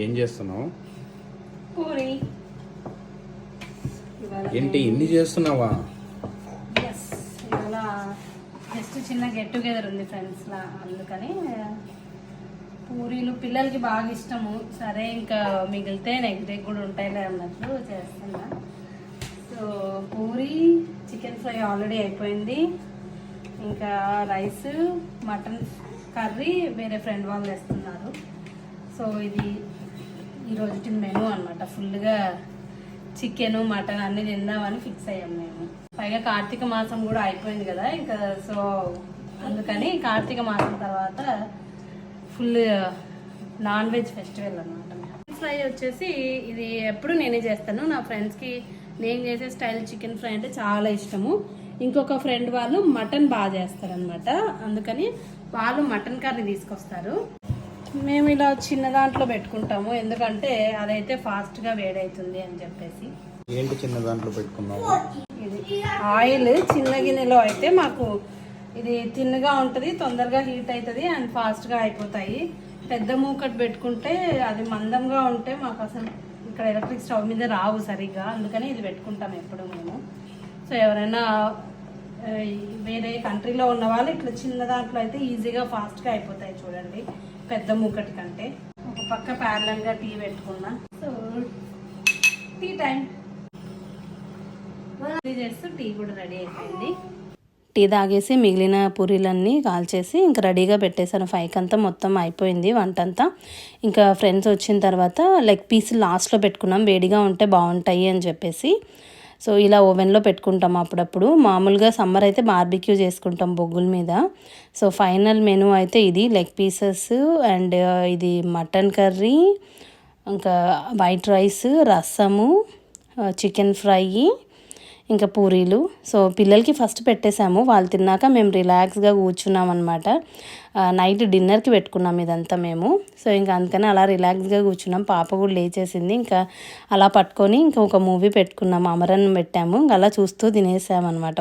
ఏం చేస్తున్నావు? పూరి. ఏంటి ఇన్ని చేస్తున్నావా? ఎస్, ఇవాళ జస్ట్ చిన్న గెట్ టుగెదర్ ఉంది ఫ్రెండ్స్లా, అందుకని పూరీలు పిల్లలకి బాగా ఇష్టము. సరే ఇంకా మిగిలితే నెక్స్ట్ డే కూడా ఉంటాయిలే అన్నట్లు చేస్తున్నా. So puri, chicken fry already అయిపోయింది. ఇంకా రైస్, మటన్ కర్రీ వేరే ఫ్రెండ్ వాళ్ళు వేస్తున్నారు. సో ఇది ఈరోజు మెనూ అనమాట. ఫుల్గా చికెన్, మటన్ అన్నీ తిందామని ఫిక్స్ అయ్యాం మేము. పైగా కార్తీక మాసం కూడా అయిపోయింది కదా ఇంకా, సో అందుకని కార్తీక మాసం తర్వాత ఫుల్ నాన్ వెజ్ ఫెస్టివల్ అనమాట. ఫ్రై వచ్చేసి ఇది ఎప్పుడు నేనే చేస్తాను. నా ఫ్రెండ్స్కి నేను చేసే స్టైల్ చికెన్ ఫ్రై అంటే చాలా ఇష్టము. ఇంకొక ఫ్రెండ్ వాళ్ళు మటన్ బాగా చేస్తారనమాట, అందుకని వాళ్ళు మటన్ కర్రీ తీసుకొస్తారు. మేము ఇలా చిన్న దాంట్లో పెట్టుకుంటాము, ఎందుకంటే అదైతే ఫాస్ట్గా వేడవుతుంది అని చెప్పేసి. ఏంటి చిన్న దాంట్లో పెట్టుకున్నాము? ఇది ఆయిల్ చిన్న గిన్నెలో అయితే మాకు ఇది తిన్నగా ఉంటుంది, తొందరగా హీట్ అవుతుంది అండ్ ఫాస్ట్గా అయిపోతాయి. పెద్ద మూకట్ పెట్టుకుంటే అది మందంగా ఉంటే మాకు అసలు ఇక్కడ ఎలక్ట్రిక్ స్టవ్ మీద రావు సరిగ్గా, అందుకని ఇది పెట్టుకుంటాం ఎప్పుడు మేము. సో ఎవరైనా వేరే కంట్రీలో ఉన్న వాళ్ళు ఇట్లా చిన్న దాంట్లో అయితే ఈజీగా ఫాస్ట్గా అయిపోతాయి చూడండి, పెద్ద మూకటి కంటే. ఒక పక్క ప్యారలల్గా టీ పెట్టుకున్నా. సో టీ టైం చేస్తూ టీ కూడా రెడీ అయిపోయింది. టీ తాగేసి మిగిలిన పూరీలన్నీ కాల్చేసి ఇంకా రెడీగా పెట్టేశాను. 5కి అంతా మొత్తం అయిపోయింది వంట అంతా. ఇంకా ఫ్రెండ్స్ వచ్చిన తర్వాత లెగ్ పీస్ లాస్ట్లో పెట్టుకున్నాం, వేడిగా ఉంటే బాగుంటాయి అని చెప్పేసి. సో ఇలా ఓవెన్లో పెట్టుకుంటాం అప్పుడప్పుడు. మామూలుగా సమ్మర్ అయితే బార్బిక్యూ చేసుకుంటాం బొగ్గుల మీద. సో ఫైనల్ మెనూ అయితే ఇది లెగ్ పీసెస్ అండ్ ఇది మటన్ కర్రీ, ఇంకా వైట్ రైస్, రసము, చికెన్ ఫ్రై, ఇంకా పూరీలు. సో పిల్లలకి ఫస్ట్ పెట్టేశాము, వాళ్ళు తిన్నాక మేము రిలాక్స్గా కూర్చున్నాం అనమాట. నైట్ డిన్నర్కి పెట్టుకున్నాం ఇదంతా మేము. సో ఇంకా అందుకని అలా రిలాక్స్గా కూర్చున్నాం. పాప కూడా లేచేసింది, ఇంకా అలా పట్టుకొని ఇంకా ఒక మూవీ పెట్టుకున్నాము, అమరన్ పెట్టాము, ఇంకా అలా చూస్తూ తినేసామన్నమాట.